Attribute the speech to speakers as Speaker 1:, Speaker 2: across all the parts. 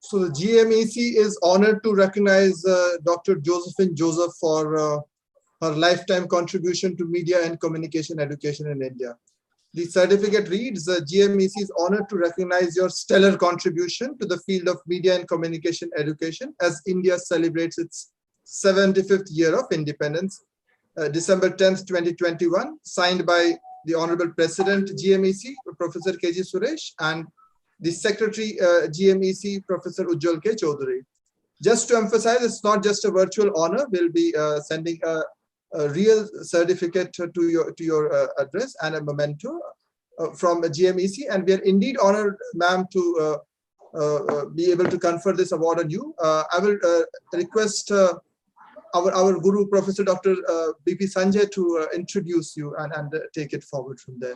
Speaker 1: So the GMEC is honored to recognize Dr. Josephine Joseph for her lifetime contribution to media and communication education in India. The certificate reads, GMEC is honored to recognize your stellar contribution to the field of media and communication education as India celebrates its 75th year of independence, December 10th, 2021, signed by the Honorable President GMEC, Professor KG Suresh, and the Secretary GMEC, Professor Ujjwal K. Chaudhary. Just to emphasize, it's not just a virtual honor. We'll be sending a real certificate to your address and a memento from GMEC, and we are indeed honored, ma'am, to be able to confer this award on you. I will request our guru, Professor Dr. BP Sanjay, to introduce you and take it forward from there.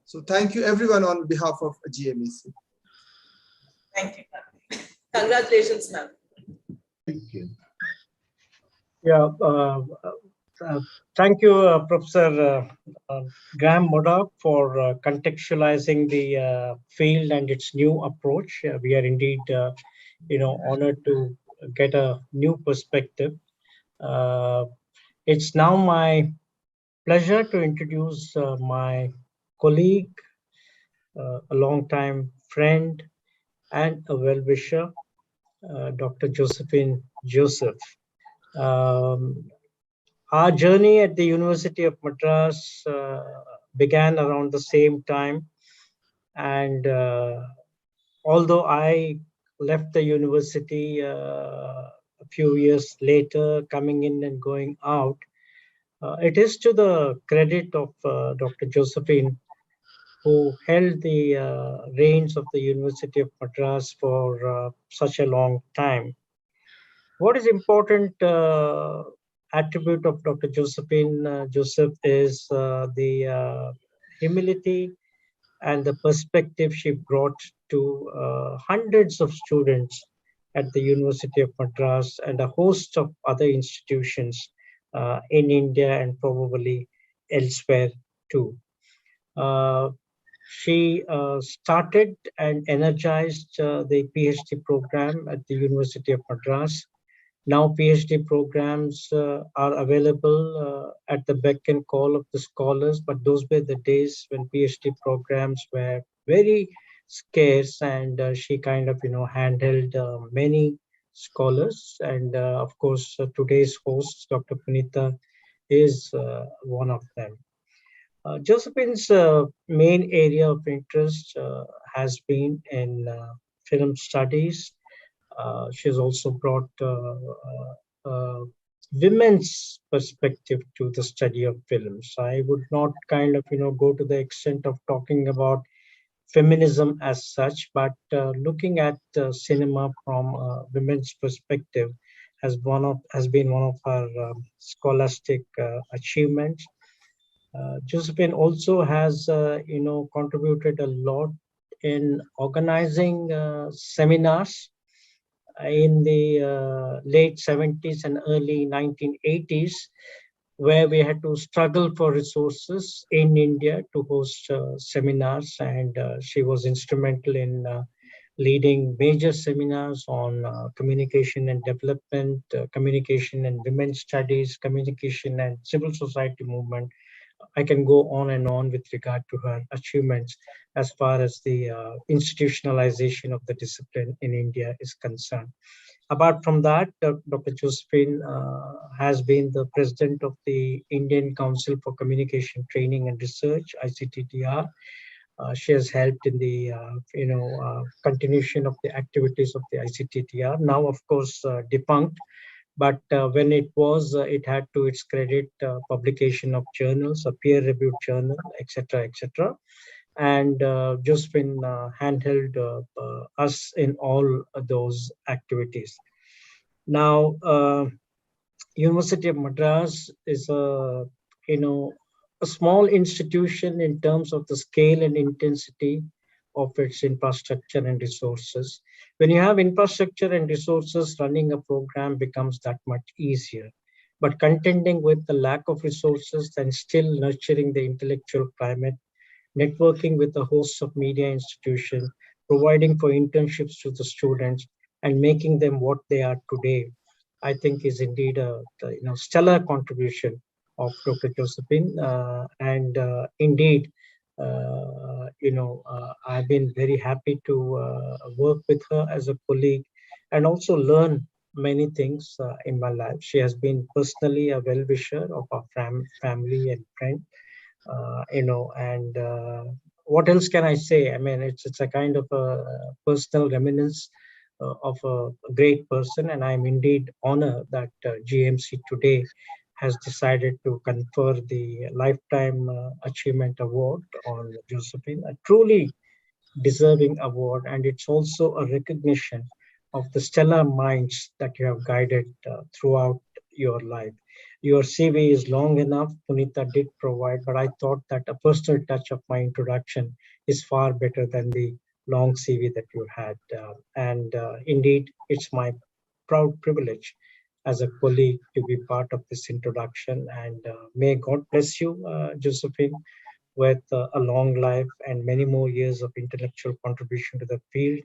Speaker 1: So thank you everyone on behalf of GMEC.
Speaker 2: Thank you. Congratulations, ma'am.
Speaker 3: Thank you. Yeah, thank you, Professor Graham Murdoch, for contextualizing the field and its new approach. We are indeed, honored to get a new perspective. It's now my pleasure to introduce my colleague, a longtime friend, and a well-wisher, Dr. Josephine Joseph. Our journey at the University of Madras began around the same time, and although I left the university a few years later, coming in and going out, it is to the credit of Dr. Josephine, who held the reins of the University of Madras for such a long time. What is important attribute of Dr. Josephine Joseph is the humility and the perspective she brought to hundreds of students at the University of Madras and a host of other institutions in India and probably elsewhere too. She started and energized the PhD program at the University of Madras. Now PhD programs are available at the beck and call of the scholars, but those were the days when PhD programs were very scarce, and she kind of, handled many scholars. And of course, today's host, Dr. Punita, is one of them. Josephine's main area of interest has been in film studies. She's also brought women's perspective to the study of films. I would not kind of, go to the extent of talking about feminism as such, but looking at cinema from women's perspective has been one of her scholastic achievements. Josephine also has, contributed a lot in organizing seminars in the late 70s and early 1980s, where we had to struggle for resources in India to host seminars. And she was instrumental in leading major seminars on communication and development, communication and women's studies, communication and civil society movement. I can go on and on with regard to her achievements as far as the institutionalization of the discipline in India is concerned. Apart from that, Dr. Josephine has been the president of the Indian Council for Communication Training and Research, ICTTR. She has helped in the continuation of the activities of the ICTTR. Now, of course, defunct. But when it was, it had to its credit publication of journals, a peer-reviewed journal, etc., etc. And Josephine handheld us in all those activities. Now, University of Madras is a small institution in terms of the scale and intensity of its infrastructure and resources. When you have infrastructure and resources, running a program becomes that much easier. But contending with the lack of resources and still nurturing the intellectual climate, networking with a host of media institutions, providing for internships to the students, and making them what they are today, I think is indeed a stellar contribution of Dr. Josephine. And indeed, I've been very happy to work with her as a colleague and also learn many things in my life. She has been personally a well-wisher of our family and friend, and what else can I say? I mean, it's a kind of a personal reminiscence of a great person, and I'm indeed honored that GMC today has decided to confer the Lifetime Achievement Award on Josephine, a truly deserving award, and it's also a recognition of the stellar minds that you have guided throughout your life. Your CV is long enough, Punita did provide, but I thought that a personal touch of my introduction is far better than the long CV that you had. And indeed, it's my proud privilege as a colleague to be part of this introduction. And may God bless you, Josephine, with a long life and many more years of intellectual contribution to the field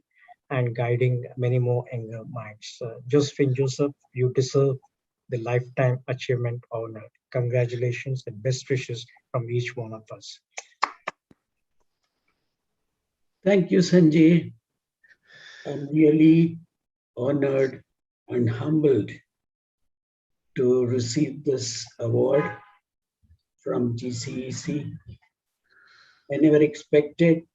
Speaker 3: and guiding many more younger minds. Josephine Joseph, you deserve the Lifetime Achievement Honor. Congratulations and best wishes from each one of us.
Speaker 4: Thank you, Sanjay. I'm really honored and humbled to receive this award from GCEC. I never expected,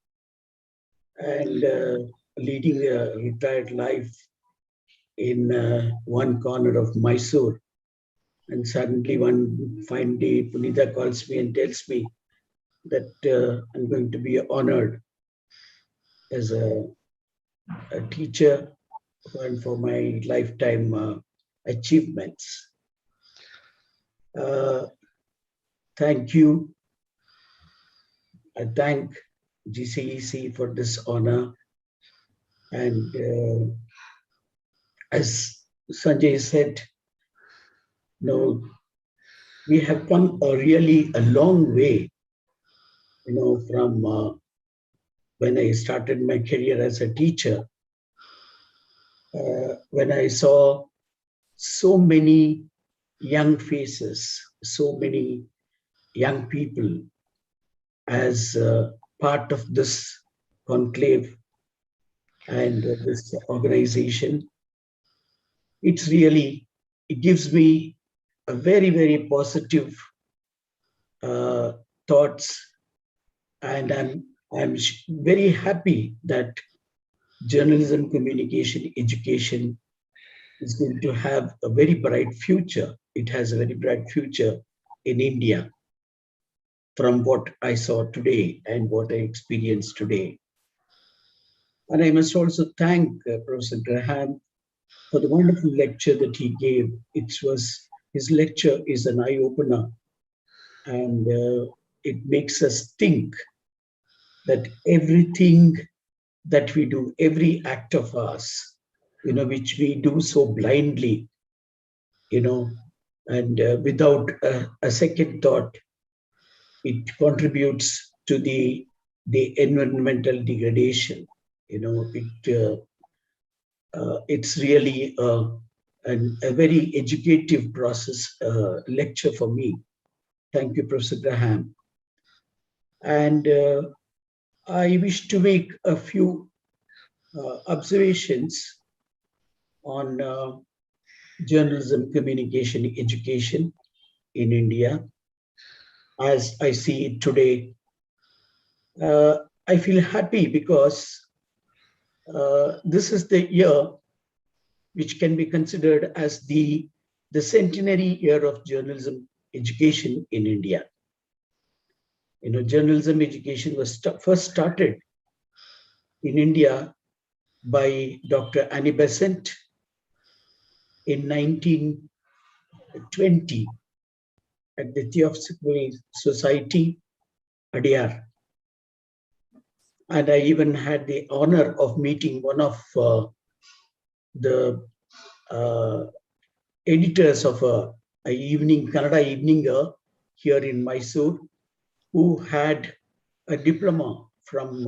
Speaker 4: and leading a retired life in one corner of Mysore. And suddenly one fine day, Punita calls me and tells me that I'm going to be honored as a teacher and for my lifetime achievements. Thank you. I thank GCEC for this honor. And as Sanjay said, we have come really a long way, from when I started my career as a teacher, when I saw so many young faces, so many young people as part of this conclave and this organization. It gives me a very, very positive thoughts, and I'm very happy that journalism communication education is going to have a very bright future. It has a very bright future in India from what I saw today and what I experienced today. And I must also thank Professor Graham for the wonderful lecture that he gave. His lecture is an eye-opener, and it makes us think that everything that we do, every act of ours, which we do so blindly, and without a second thought, it contributes to the environmental degradation. It's really a very educative process lecture for me. Thank you, Professor Graham. And I wish to make a few observations on journalism communication education in India. As I see it today, I feel happy because this is the year which can be considered as the centenary year of journalism education in India. Journalism education was first started in India by Dr. Annie Besant in 1920 at the Theosophical Society, Adyar. And I even had the honor of meeting one of the editors of a Kannada evening here in Mysore, who had a diploma from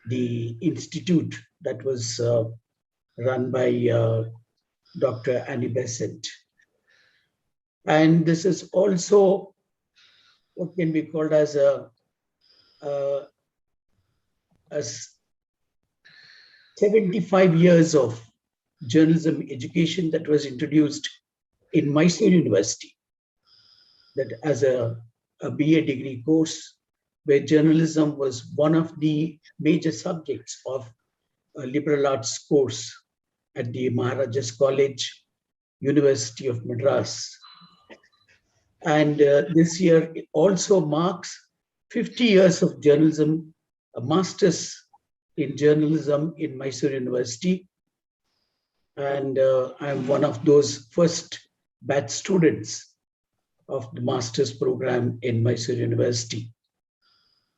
Speaker 4: the institute that was run by Dr. Annie Besant. And this is also what can be called as a 75 years of journalism education that was introduced in Mysore University, that as a BA degree course, where journalism was one of the major subjects of a liberal arts course at the Maharajas College, University of Madras. And this year it also marks 50 years of journalism, a master's in journalism in Mysore University. And I'm one of those first batch students of the master's program in Mysore University.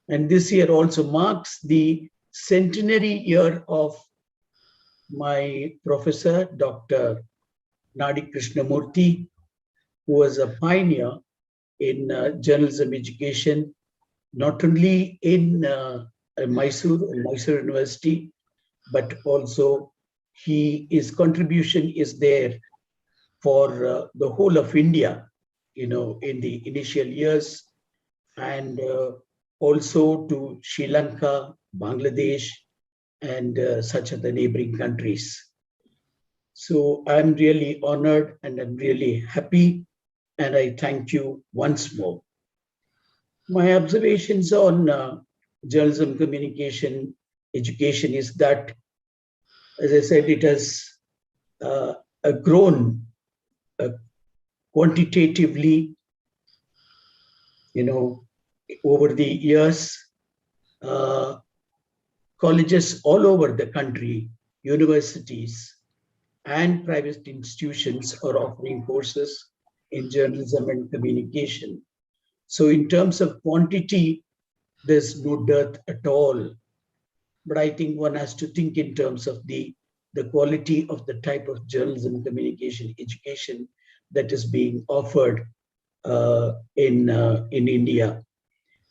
Speaker 4: And this year also marks the centenary year of my professor, Dr. Nadi Krishnamurthy, who was a pioneer in journalism education, not only in Mysore University, but also his contribution is there for the whole of India, in the initial years, and also to Sri Lanka, Bangladesh, and such other neighboring countries. So I'm really honored and I'm really happy, and I thank you once more. My observations on journalism communication education is that, as I said, it has grown quantitatively, over the years. Colleges all over the country, universities, and private institutions are offering courses in journalism and communication. So in terms of quantity, there's no dearth at all. But I think one has to think in terms of the quality of the type of journalism communication education that is being offered in India.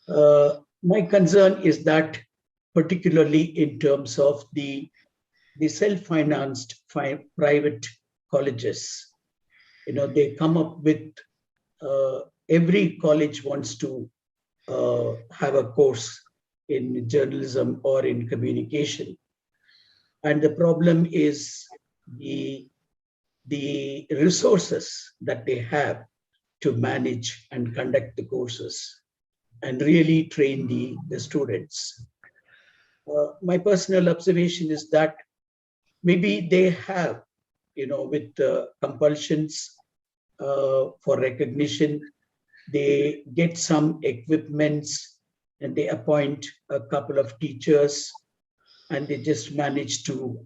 Speaker 4: My concern is that, particularly in terms of the self-financed private colleges, they come up with every college wants to have a course in journalism or in communication. And the problem is the resources that they have to manage and conduct the courses and really train the students. My personal observation is that maybe they have, with compulsions for recognition, they get some equipments and they appoint a couple of teachers and they just manage to,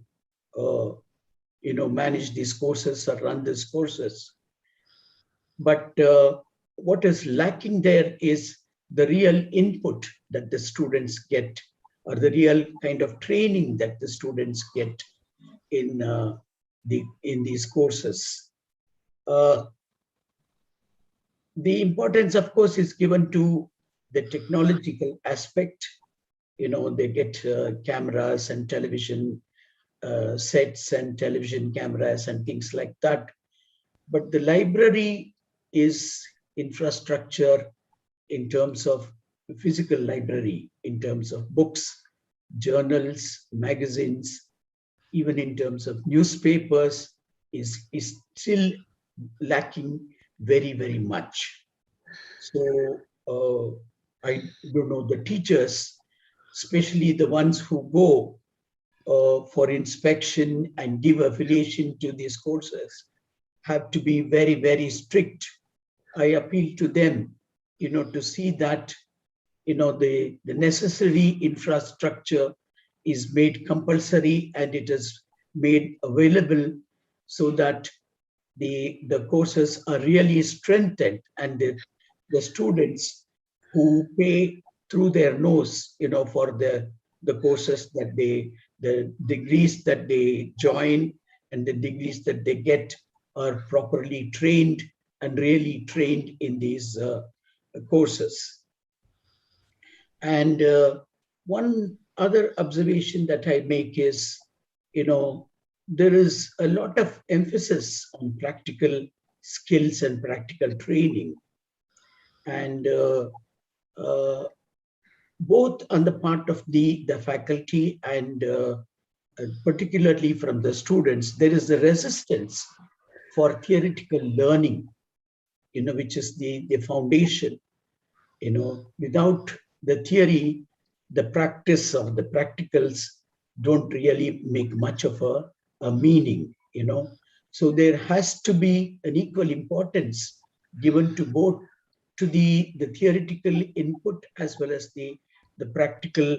Speaker 4: manage these courses or run these courses. But what is lacking there is the real input that the students get, or the real kind of training that the students get in these courses. The importance, of course, is given to the technological aspect. They get cameras and television sets and television cameras and things like that. But the library is infrastructure in terms of physical library, in terms of books, journals, magazines, even in terms of newspapers, is still lacking very, very much. So I don't know, the teachers, especially the ones who go for inspection and give affiliation to these courses, have to be very, very strict. I appeal to them, to see that, the necessary infrastructure is made compulsory and it is made available so that the courses are really strengthened, and the students who pay through their nose, for the courses that the degrees that they join and the degrees that they get are properly trained and really trained in these courses. And one other observation that I make is, there is a lot of emphasis on practical skills and practical training. And both on the part of the faculty and particularly from the students, there is a resistance for theoretical learning, which is the foundation. Without the theory, the practice or the practicals don't really make much of a meaning, So there has to be an equal importance given to both to the theoretical input as well as the practical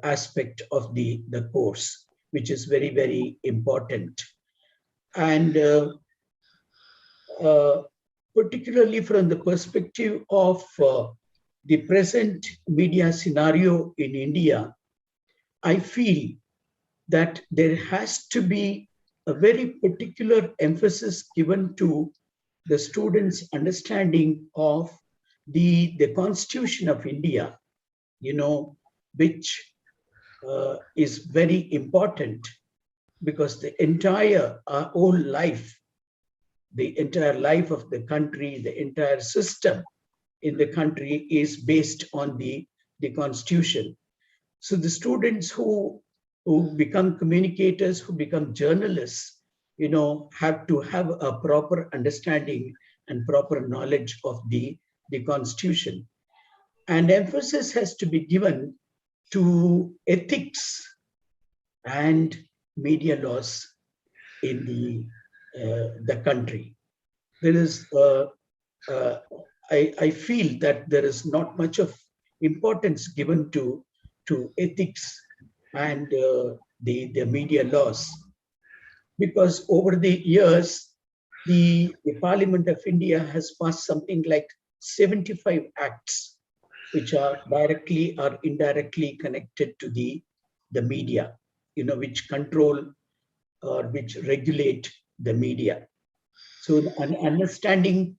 Speaker 4: aspect of the course, which is very, very important. And particularly from the perspective of the present media scenario in India, I feel that there has to be a very particular emphasis given to the students' understanding of the Constitution of India, which is very important, because the entire our whole life, the entire life of the country, the entire system in the country is based on the Constitution. So the students who become communicators, who become journalists, have to have a proper understanding and proper knowledge of the Constitution. And emphasis has to be given to ethics and media laws in the country. There is, I feel that there is not much of importance given to ethics and the media laws, because over the years, the Parliament of India has passed something like 75 acts, which are directly or indirectly connected to the media, which control or which regulate the media. So an understanding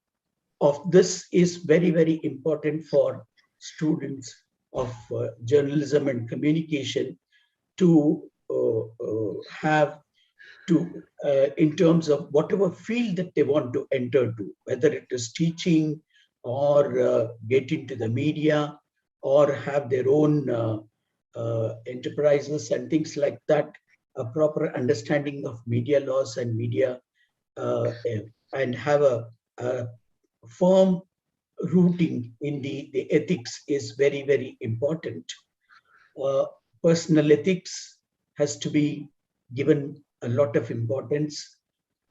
Speaker 4: of this is very, very important for students of journalism and communication to have to, in terms of whatever field that they want to enter to, whether it is teaching or get into the media or have their own enterprises and things like that, a proper understanding of media laws and media and have a firm rooting in the ethics is very, very important. Personal ethics has to be given a lot of importance,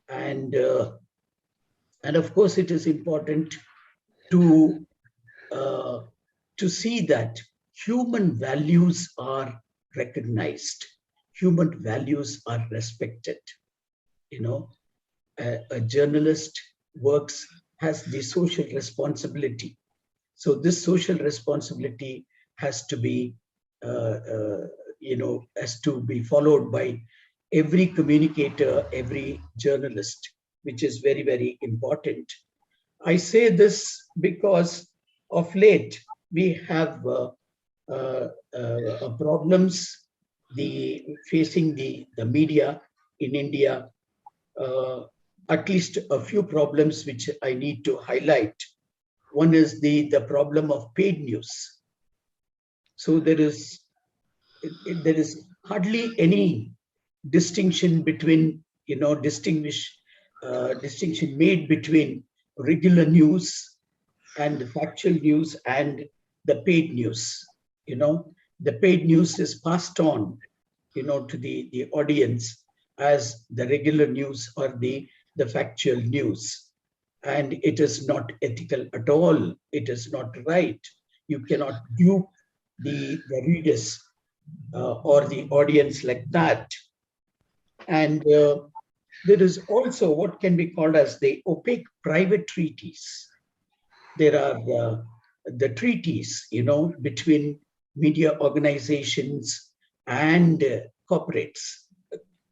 Speaker 4: and of course it is important to see that human values are recognized, human values are respected. A journalist has the social responsibility. So this social responsibility has to be, has to be followed by every communicator, every journalist, which is very, very important. I say this because of late we have problems facing the media in India. At least a few problems which I need to highlight. One is the problem of paid news. So there is hardly any distinction between, distinction made between regular news and the factual news and the paid news. The paid news is passed on, to the audience as the regular news or the factual news. And it is not ethical at all. It is not right. You cannot dupe the readers or the audience like that. And there is also what can be called as the opaque private treaties. There are the treaties, between media organizations and corporates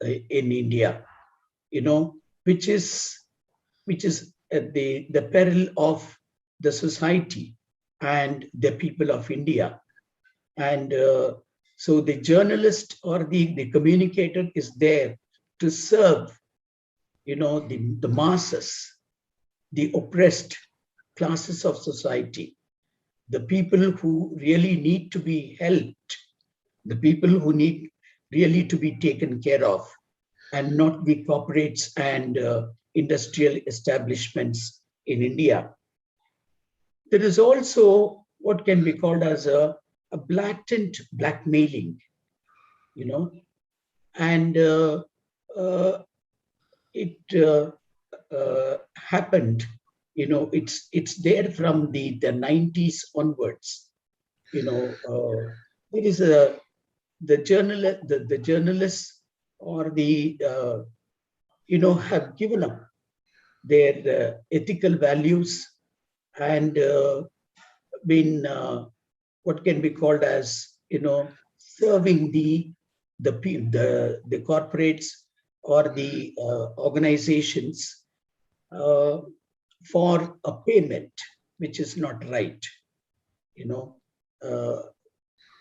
Speaker 4: in India, which is the peril of the society and the people of India. And so the journalist or the communicator is there to serve, the masses, the oppressed classes of society, the people who really need to be helped, the people who need really to be taken care of, and not the corporates and industrial establishments in India. There is also what can be called as a blatant blackmailing, and it happened, it's there from the 90s onwards. There is the journalists or the have given up their ethical values and been what can be called as serving the corporates or the organizations for a payment which is not right,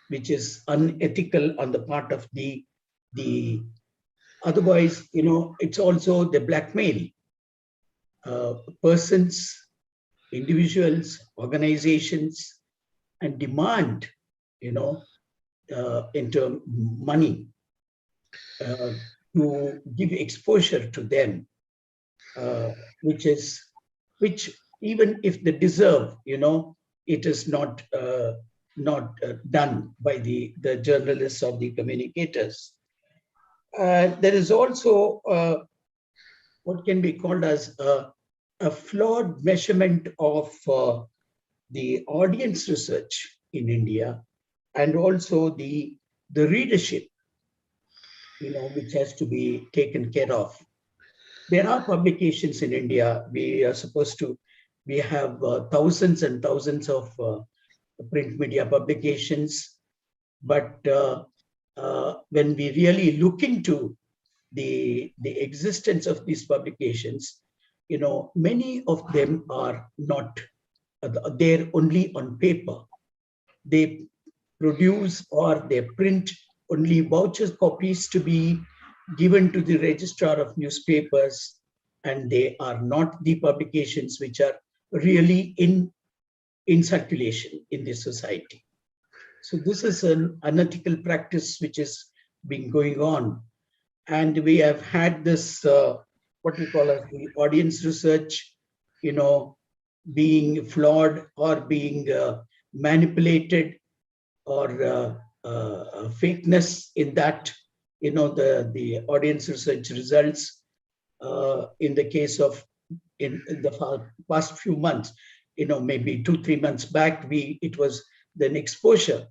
Speaker 4: which is unethical on the part of the otherwise, it's also the blackmail persons, individuals, organizations, and demand, into money to give exposure to them, which even if they deserve, it is not done by the journalists or the communicators. There is also what can be called as a flawed measurement of the audience research in India, and also the readership, which has to be taken care of. There are publications in India. We have thousands and thousands of print media publications, but when we really look into the existence of these publications, many of them are not there only on paper. They produce or they print only voucher copies to be given to the registrar of newspapers, and they are not the publications which are really in circulation in the society. So this is an unethical practice which has been going on, and we have had this what we call as the audience research, being flawed or being manipulated, or fakeness in that, the audience research results. In the case of in the past few months, maybe 2-3 months back, it was an exposure,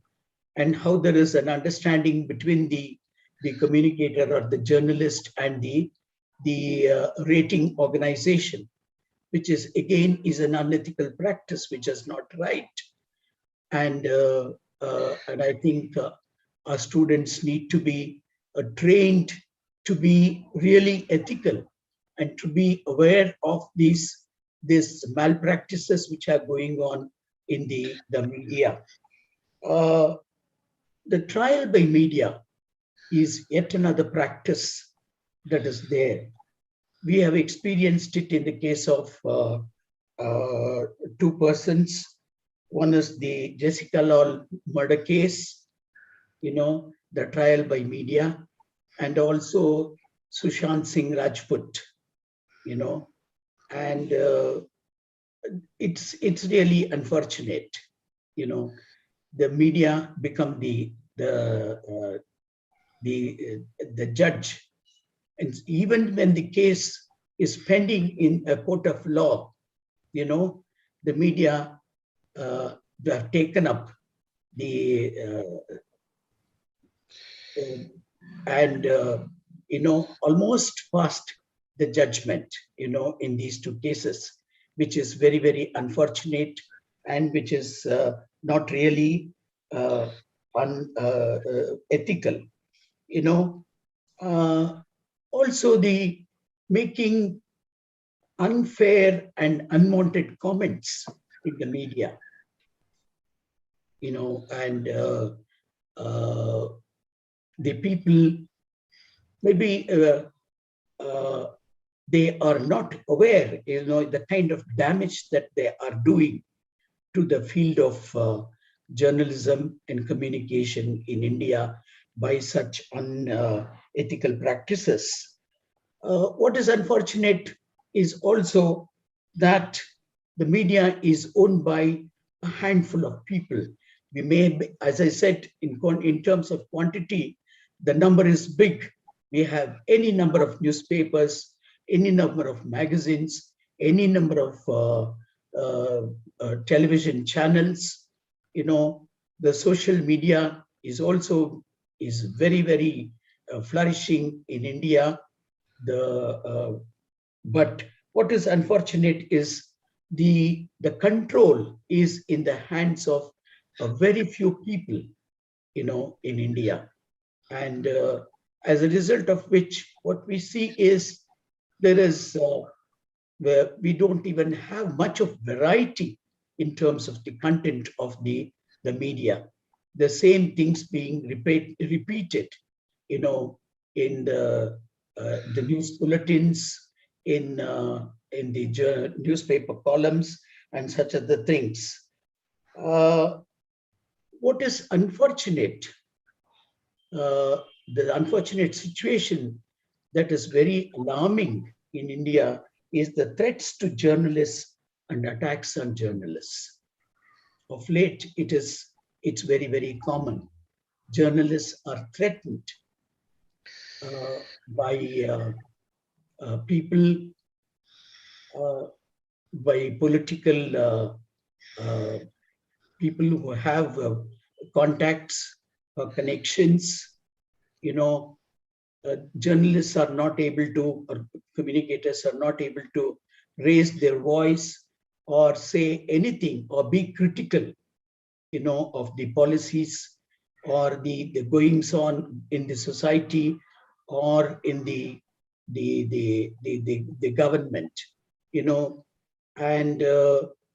Speaker 4: and how there is an understanding between the communicator or the journalist and the rating organization, which is again an unethical practice, which is not right. And I think our students need to be trained to be really ethical and to be aware of these malpractices which are going on in the media. The trial by media is yet another practice that is there. We have experienced it in the case of 2 persons. One is the Jessica Lal murder case, the trial by media, and also Sushant Singh Rajput, and it's really unfortunate, the media become the judge, and even when the case is pending in a court of law, the media they have taken up the and almost passed the judgment, in these 2 cases, which is very, very unfortunate, and which is not really ethical. Also the making unfair and unwanted comments in the media, and the people maybe they are not aware, the kind of damage that they are doing to the field of journalism and communication in India by such unethical practices. What is unfortunate is also that the media is owned by a handful of people. We may, as I said, in terms of quantity, the number is big. We have any number of newspapers, any number of magazines, any number of television channels. The social media is very, very flourishing in India. But what is unfortunate is the control is in the hands of very few people, in India. And as a result of which, what we see is where we don't even have much of variety in terms of the content of the media. The same things being repeated, in the news bulletins, in the newspaper columns, and such other things. What is unfortunate, the unfortunate situation that is very alarming in India is the threats to journalists and attacks on journalists. Of late, it's very, very common. Journalists are threatened by people, by political people who have contacts or connections. Journalists are not able to, or communicators are not able to raise their voice or say anything or be critical, of the policies or the goings on in the society or in the government, and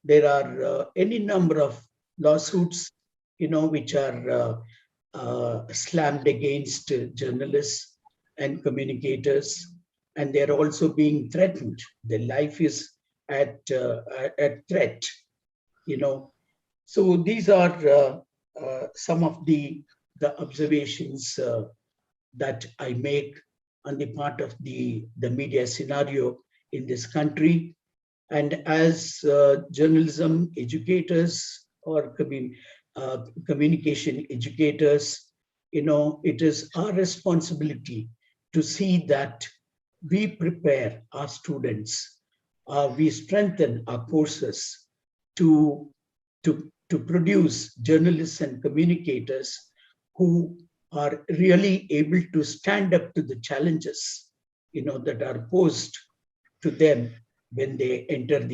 Speaker 4: there are any number of lawsuits, which are slammed against journalists and communicators, and they're also being threatened. Their life is at threat, So these are some of the observations that I make on the part of the media scenario in this country. And as journalism educators or communication educators, it is our responsibility to see that we prepare our students, we strengthen our courses to produce journalists and communicators who are really able to stand up to the challenges, that are posed to them when they enter the